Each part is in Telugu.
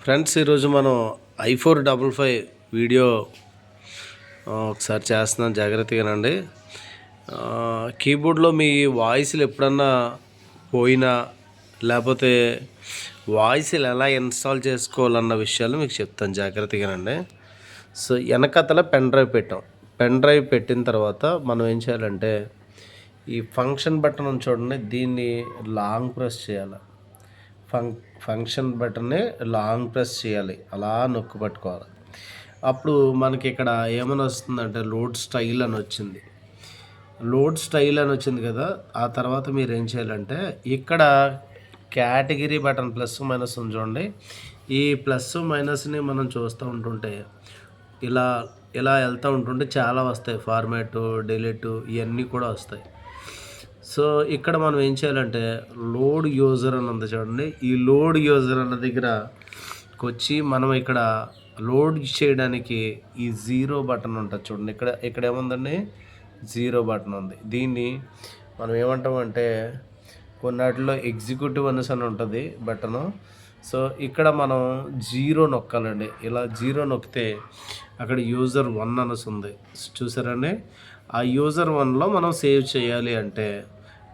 ఫ్రెండ్స్, ఈరోజు మనం i455 వీడియో ఒకసారి చేస్తున్నాం. జాగ్రత్తగానండి. కీబోర్డ్లో మీ వాయిస్లు ఎప్పుడన్నా పోయినా లేకపోతే వాయిస్లు ఎలా ఇన్స్టాల్ చేసుకోవాలన్న విషయాలు మీకు చెప్తాను. జాగ్రత్తగానండి. సో వెనకతల పెన్ డ్రైవ్ పెట్టాం. పెన్ డ్రైవ్ పెట్టిన తర్వాత మనం ఏం చేయాలంటే ఈ ఫంక్షన్ బటన్ చూడండి, దీన్ని లాంగ్ ప్రెస్ చేయాలి. ఫంక్షన్ బటన్ని లాంగ్ ప్రెస్ చేయాలి, అలా నొక్కి పట్టుకోవాలి. అప్పుడు మనకి ఇక్కడ ఏమని వస్తుందంటే లోడ్ స్టైల్ అని వచ్చింది. లోడ్ స్టైల్ అని వచ్చింది కదా. ఆ తర్వాత మీరు ఏం చేయాలంటే ఇక్కడ కేటగిరీ బటన్ ప్లస్ మైనస్ ఉంది చూడండి. ఈ ప్లస్ మైనస్ని మనం చూస్తూ ఉంటుంటే ఇలా ఇలా వెళ్తూ ఉంటుంటే చాలా వస్తాయి. ఫార్మాటు, డిలీటు ఇవన్నీ కూడా వస్తాయి. సో ఇక్కడ మనం ఏం చేయాలంటే లోడ్ యూజర్ అని ఉంది చూడండి. ఈ లోడ్ యూజర్ అన్న దగ్గరకు వచ్చి మనం ఇక్కడ లోడ్ చేయడానికి ఈ జీరో బటన్ ఉంటుంది చూడండి. ఇక్కడ ఏముందండి, జీరో బటన్ ఉంది. దీన్ని మనం ఏమంటామంటే కొన్నిటిలో ఎగ్జిక్యూటివ్ అనేసి అని ఉంటుంది బటను. సో ఇక్కడ మనం జీరో నొక్కాలండి. ఇలా జీరో నొక్కితే అక్కడ యూజర్ 1 అనేసి ఉంది చూసారండి. ఆ యూజర్ 1లో మనం సేవ్ చేయాలి అంటే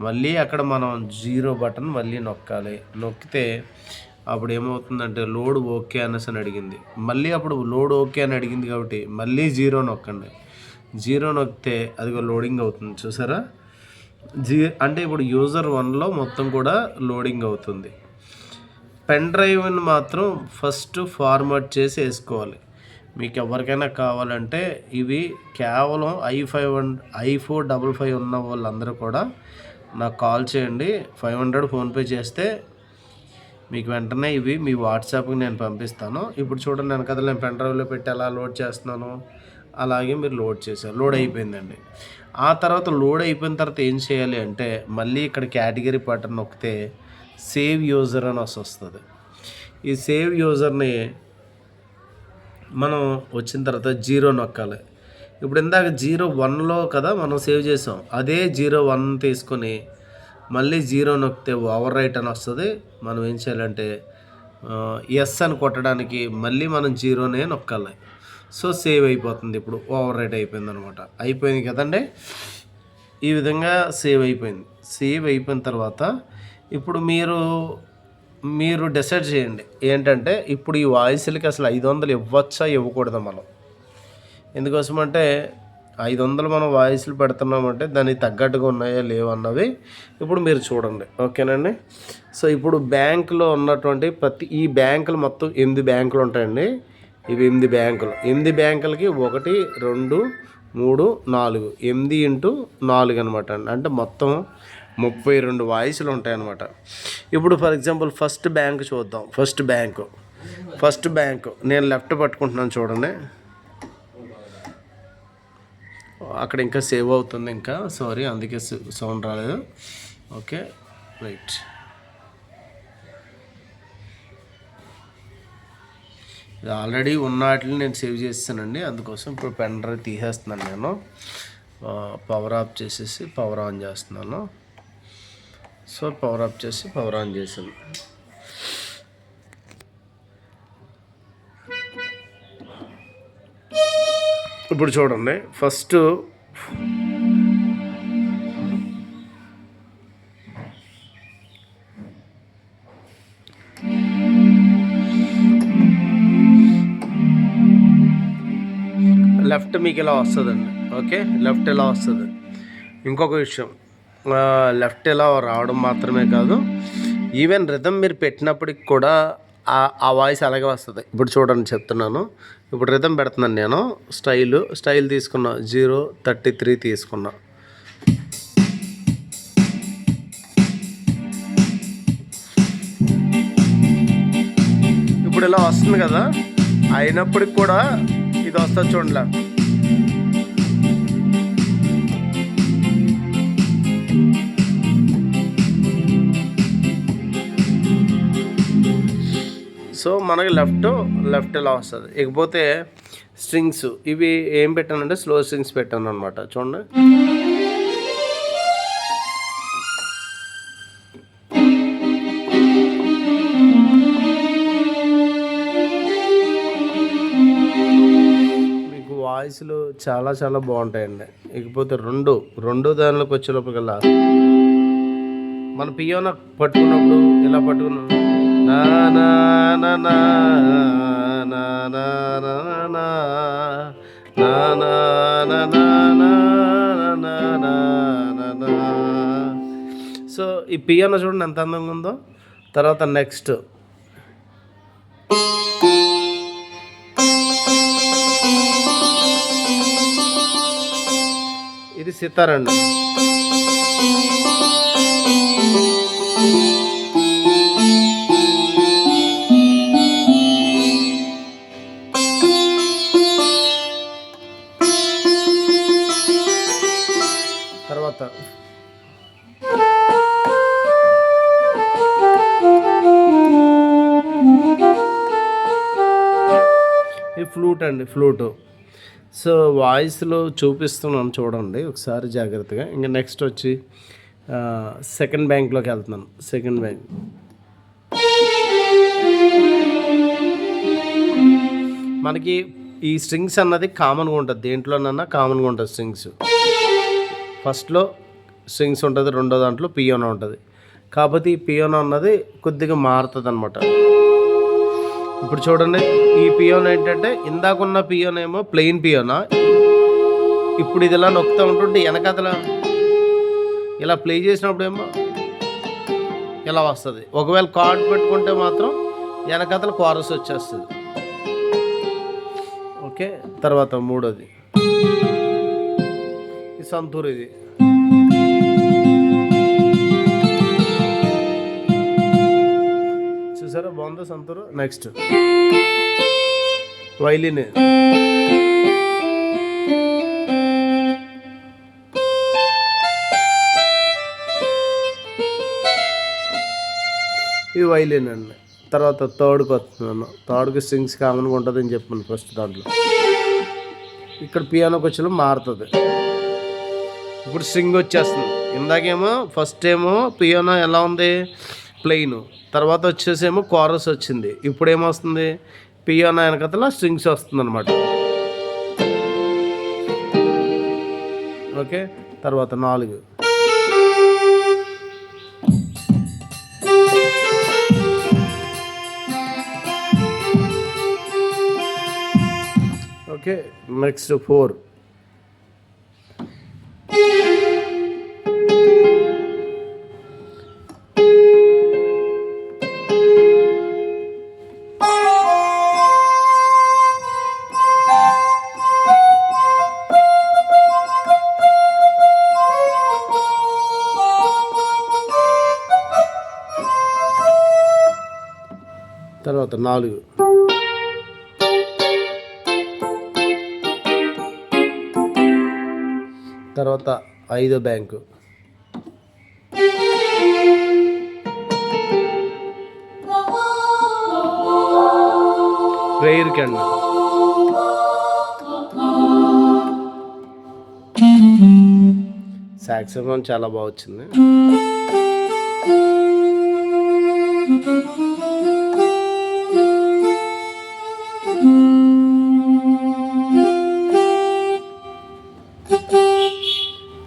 మళ్ళీ అక్కడ మనం జీరో బటన్ మళ్ళీ నొక్కాలి. నొక్కితే అప్పుడు ఏమవుతుందంటే లోడ్ ఓకే అనేసి అని అడిగింది. మళ్ళీ అప్పుడు లోడ్ ఓకే అని అడిగింది కాబట్టి మళ్ళీ జీరో నొక్కండి. జీరో నొక్కితే అదిగో లోడింగ్ అవుతుంది చూసారా. అంటే ఇప్పుడు యూజర్ 1లో మొత్తం కూడా లోడింగ్ అవుతుంది. పెన్ డ్రైవ్ని మాత్రం ఫస్ట్ ఫార్మాట్ చేసి వేసుకోవాలి. మీకు ఎవరికైనా కావాలంటే ఇవి కేవలం i455 ఉన్న వాళ్ళందరూ కూడా నాకు కాల్ చేయండి. 500 ఫోన్పే చేస్తే మీకు వెంటనే ఇవి మీ వాట్సాప్కి నేను పంపిస్తాను. ఇప్పుడు చూడండి, వెనకాల నేను పెన్ డ్రైవ్లో పెట్టి ఎలా లోడ్ చేస్తున్నాను అలాగే మీరు లోడ్ చేశారు. లోడ్ అయిపోయిందండి. ఆ తర్వాత లోడ్ అయిపోయిన తర్వాత ఏం చేయాలి అంటే మళ్ళీ ఇక్కడ కేటగిరీ బటన్ నొక్కితే సేవ్ యూజర్ అని వస్తుంది. ఈ సేవ్ యూజర్ని మనం వచ్చిన తర్వాత జీరో నొక్కాలి. ఇప్పుడు ఇందాక 01లో కదా మనం సేవ్ చేసాం, అదే 01 తీసుకొని మళ్ళీ జీరో నొక్కితే ఓవర్ రైట్ అని వస్తుంది. మనం ఏం చేయాలంటే ఎస్ అని కొట్టడానికి మళ్ళీ మనం జీరోనే నొక్కాలి. సో సేవ్ అయిపోతుంది. ఇప్పుడు ఓవర్ రైట్ అయిపోయింది అనమాట. అయిపోయింది కదండి. ఈ విధంగా సేవ్ అయిపోయింది. సేవ్ అయిపోయిన తర్వాత ఇప్పుడు మీరు డిసైడ్ చేయండి ఏంటంటే ఇప్పుడు ఈ వాయిస్లకి అసలు 500 ఇవ్వచ్చా ఇవ్వకూడదా మనం. ఎందుకోసమంటే 500 మనం వాయిస్లు పెడుతున్నామంటే దానికి తగ్గట్టుగా ఉన్నాయా లేవన్నవి ఇప్పుడు మీరు చూడండి. ఓకేనండి. సో ఇప్పుడు బ్యాంకులో ఉన్నటువంటి ఈ బ్యాంకులు మొత్తం 8 బ్యాంకులు ఉంటాయండి. ఇవి 8 బ్యాంకులు. 8 బ్యాంకులకి 1 2 3 4 8 ఇంటూ 4 అనమాట అండి. అంటే మొత్తం 32 వాయిస్లు ఉంటాయన్నమాట. ఇప్పుడు ఫర్ ఎగ్జాంపుల్ ఫస్ట్ బ్యాంక్ చూద్దాం. ఫస్ట్ బ్యాంకు నేను లెఫ్ట్ పట్టుకుంటున్నాను చూడండి. అక్కడ ఇంకా సేవ్ అవుతుంది, ఇంకా సారీ అందుకే సౌండ్ రాలేదు. Okay right. ఇది ఆల్రెడీ ఉన్న వాటిని నేను సేవ్ చేస్తానండి. అందుకోసం ఇప్పుడు పెన్ డ్రైవ్ తీసేస్తున్నాను. నేను పవర్ ఆఫ్ చేసేసి పవర్ ఆన్ చేస్తున్నాను. సో పవర్ ఆఫ్ చేసి పవర్ ఆన్ చేసాను. ఇప్పుడు చూడండి, ఫస్ట్ లెఫ్ట్ మీకు ఇలా వస్తుందండి. ఓకే, లెఫ్ట్ ఇలా వస్తుంది. ఇంకొక విషయం, లెఫ్ట్ ఇలా రావడం మాత్రమే కాదు, ఈవెన్ రిథమ్ మీరు పెట్టినప్పటికి కూడా ఆ వాయిస్ అలాగే వస్తుంది. ఇప్పుడు చూడండి చెప్తున్నాను. ఇప్పుడు రిథమ్ పెడుతున్నాను నేను. స్టైల్ తీసుకున్నా 033 తీసుకున్నా. ఇప్పుడు ఇలా వస్తుంది కదా. అయినప్పటికి కూడా ఇది వస్తుంది చూడండి. సో మనకి లెఫ్ట్ ఇలా వస్తుంది. ఇకపోతే స్ట్రింగ్స్ ఇవి ఏం పెట్టానంటే స్లో స్ట్రింగ్స్ పెట్టాను అనమాట. చూడండి, వాయిస్లు చాలా చాలా బాగుంటాయండి. ఇకపోతే రెండో దానిలోకి వచ్చేలోపలికల్లా మన పియోన పట్టుకున్నప్పుడు ఇలా పట్టుకున్నాం నా నా నా నా నా నా నా నా నా నా నా నా నా నా నా. సో ఈ పియానో చూడండి ఎంత అందంగా ఉందో. తర్వాత నెక్స్ట్ ఇది సితారండి. తర్వాత ఈ ఫ్లూట్ అండి, ఫ్లూటు. సో వాయిస్లో చూపిస్తున్నాను చూడండి ఒకసారి జాగ్రత్తగా. ఇంకా నెక్స్ట్ వచ్చి సెకండ్ బ్యాంక్లోకి వెళ్తున్నాను. సెకండ్ బ్యాంక్ మనకి ఈ స్ట్రింగ్స్ అన్నది కామన్గా ఉంటుంది, దేంట్లోనన్నా కామన్గా ఉంటుంది స్ట్రింగ్స్. ఫస్ట్లో స్ట్రింగ్స్ ఉంటుంది, రెండో దాంట్లో పియానో ఉంటుంది. కాకపోతే ఈ పియానో అన్నది కొద్దిగా మారుతుంది అనమాట. ఇప్పుడు చూడండి ఈ పియానో ఏంటంటే ఇందాకున్న పియానో ఏమో ప్లెయిన్ పియానో. ఇప్పుడు ఇది ఇలా నొక్కుతూ ఉంటుంటే వెనకతల ఇలా ప్లే చేసినప్పుడు ఏమో ఇలా వస్తుంది. ఒకవేళ కార్డ్ పెట్టుకుంటే మాత్రం వెనకతల కోరస్ వచ్చేస్తుంది. ఓకే. తర్వాత మూడోది ఈ సంతూర్. ఇది చూసారా బాగుందో సంతూరు. Next violin. ఇది వైలిన్ అండి. తర్వాత థర్డ్కి వస్తున్నాను. థర్డ్కి స్ట్రింగ్స్ కామన్గా ఉంటుంది అని చెప్పాను ఫస్ట్ దాంట్లో. ఇక్కడ పియానోకి వచ్చేలో మారుతుంది. ఇప్పుడు స్ట్రింగ్ వచ్చేస్తుంది. ఇందాకేమో ఫస్ట్ ఏమో పియానో ఎలా ఉంది ప్లెయిన్, తర్వాత వచ్చేసేమో కోరస్ వచ్చింది. ఇప్పుడు ఏమొస్తుంది పియానో వెనకతల స్ట్రింగ్స్ వస్తుంది అనమాట. ఓకే. తర్వాత 4 ఓకే. నెక్స్ట్ 4 తర్వాత 4 తర్వాత 5 బ్యాంకు. Prayer candle. సాక్సోఫోన్ చాలా బాగా వచ్చింది.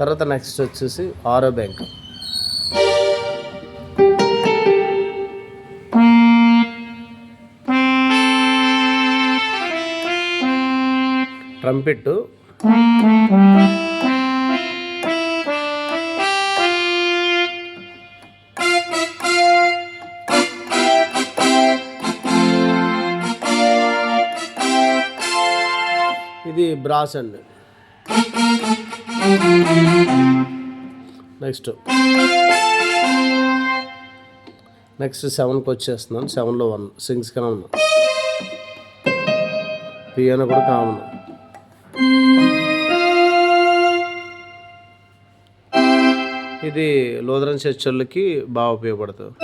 తర్వాత నెక్స్ట్ వచ్చేసి 6 బ్యాంక్. ట్రంపెట్. ఇది బ్రాస్ అండి. నెక్స్ట్ 7కి వచ్చేస్తున్నాను. 7లో 1 స్ట్రింగ్స్ కామన్, పియానో కూడా కామన్. ఇది లూథరన్ చర్చ్ బాగా ఉపయోగపడుతుంది.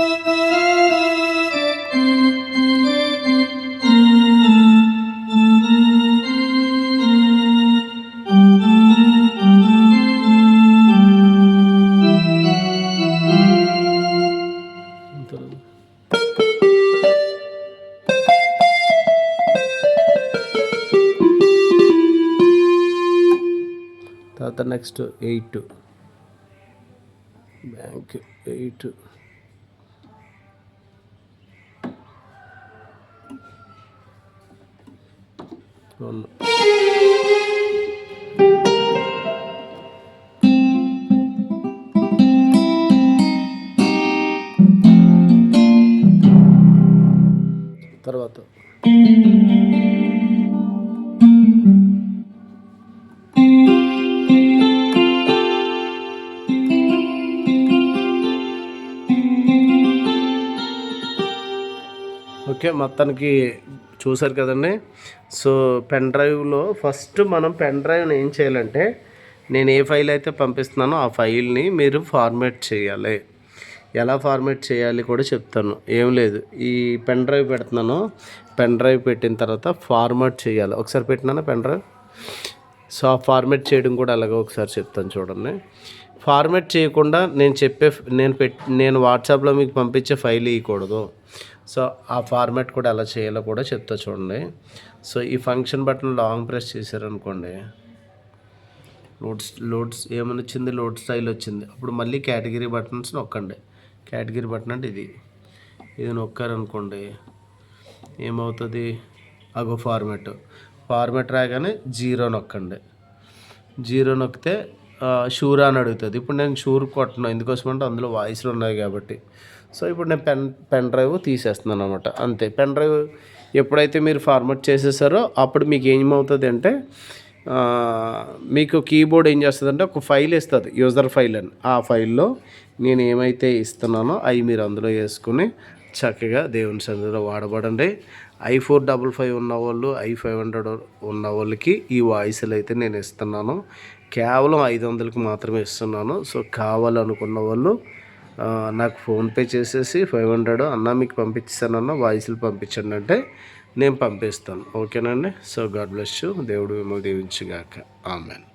తర్వాత నెక్స్ట్ 8 బ్యాంక్ 8 1 తర్వాత ఓకే, మొత్తానికి చూసారు కదండి. సో పెన్ డ్రైవ్లో ఫస్ట్ మనం పెన్ డ్రైవ్ని ఏం చేయాలంటే, నేను ఏ ఫైల్ అయితే పంపిస్తున్నానో ఆ ఫైల్ని మీరు ఫార్మాట్ చేయాలి. ఎలా ఫార్మాట్ చేయాలి కూడా చెప్తాను. ఏం లేదు, ఈ పెన్ డ్రైవ్ పెడుతున్నాను, పెన్ డ్రైవ్ పెట్టిన తర్వాత ఫార్మాట్ చేయాలి. ఒకసారి పెట్టినాను పెన్ డ్రైవ్. సో ఆ ఫార్మాట్ చేయడం కూడా అలాగే ఒకసారి చెప్తాను చూడండి. ఫార్మాట్ చేయకుండా నేను వాట్సాప్లో మీకు పంపించే ఫైల్ ఇవ్వకూడదు. సో ఆ ఫార్మాట్ కూడా ఎలా చేయాలో కూడా చెప్తా చూడండి. సో ఈ ఫంక్షన్ బటన్ లాంగ్ ప్రెస్ చేశారనుకోండి, లోడ్స్ ఏమని వచ్చింది, లోడ్ స్టైల్ వచ్చింది. అప్పుడు మళ్ళీ కేటగిరీ బటన్స్ నొక్కండి. కేటగిరీ బటన్ అంటే ఇది నొక్కారనుకోండి ఏమవుతుంది, అగో ఫార్మాట్ రాగానే 0 నొక్కండి. 0 నొక్కితే షూరా అని అడుగుతుంది. ఇప్పుడు నేను షూర్ కొట్టను, ఎందుకోసమంటే అందులో వాయిస్లు ఉన్నాయి కాబట్టి. సో ఇప్పుడు నేను పెన్ డ్రైవ్ తీసేస్తున్నాను అనమాట. అంతే. పెన్ డ్రైవ్ ఎప్పుడైతే మీరు ఫార్మాట్ చేసేసారో అప్పుడు మీకు ఏమవుతుంది అంటే, మీకు కీబోర్డ్ ఏం చేస్తుందంటే ఒక ఫైల్ ఇస్తుంది, యూజర్ ఫైల్ అని. ఆ ఫైల్లో నేను ఏమైతే ఇస్తున్నానో అవి మీరు అందులో వేసుకుని చక్కగా దేవుని సన్నిధిలో వాడబడండి. i455 ఉన్నవాళ్ళు, i500 ఉన్న వాళ్ళకి ఈ వాయిస్లు అయితే నేను ఇస్తున్నాను. కేవలం 500కి మాత్రమే ఇస్తున్నాను. సో కావాలనుకున్న వాళ్ళు నాకు ఫోన్పే చేసేసి 500 అన్న మీకు పంపించానన్న వాయిస్లు పంపించండి అంటే నేను పంపిస్తాను. ఓకేనండి. So God bless you. దేవుడు మిమ్మల్ని దీవించుగాక. ఆమెన్.